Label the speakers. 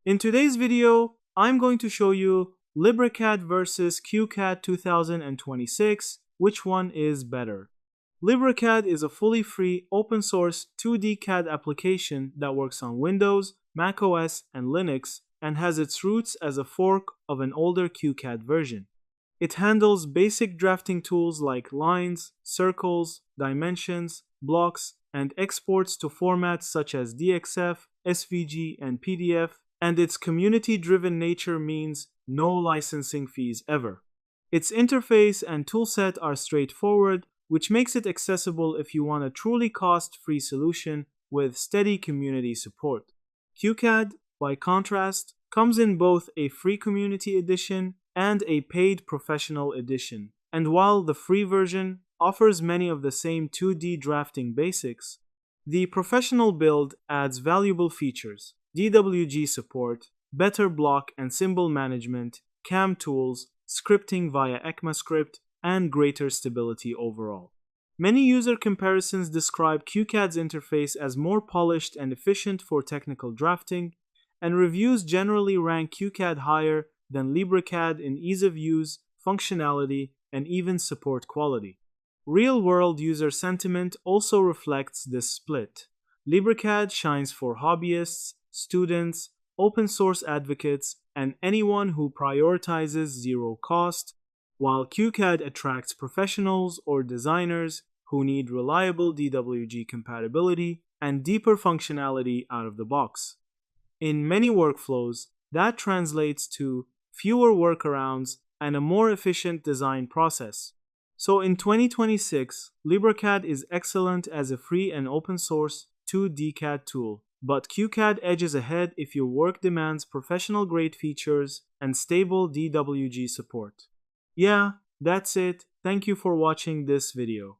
Speaker 1: In today's video, I'm going to show you LibreCAD versus QCAD 2026, which one is better. LibreCAD is a fully free, open-source 2D CAD application that works on Windows, macOS, and Linux, and has its roots as a fork of an older QCAD version. It handles basic drafting tools like lines, circles, dimensions, blocks, and exports to formats such as DXF, SVG, and PDF, and its community-driven nature means no licensing fees ever. Its interface and toolset are straightforward, which makes it accessible if you want a truly cost-free solution with steady community support. QCAD, by contrast, comes in both a free community edition and a paid professional edition, and while the free version offers many of the same 2D drafting basics, the professional build adds valuable features: DWG support, better block and symbol management, CAM tools, scripting via ECMAScript, and greater stability overall. Many user comparisons describe QCAD's interface as more polished and efficient for technical drafting, and reviews generally rank QCAD higher than LibreCAD in ease of use, functionality, and even support quality. Real-world user sentiment also reflects this split. LibreCAD shines for hobbyists, students, open-source advocates, and anyone who prioritizes zero cost, while QCAD attracts professionals or designers who need reliable DWG compatibility and deeper functionality out of the box. In many workflows, that translates to fewer workarounds and a more efficient design process. So in 2026, LibreCAD is excellent as a free and open-source 2D CAD tool, but QCAD edges ahead if your work demands professional-grade features and stable DWG support. Yeah, that's it. Thank you for watching this video.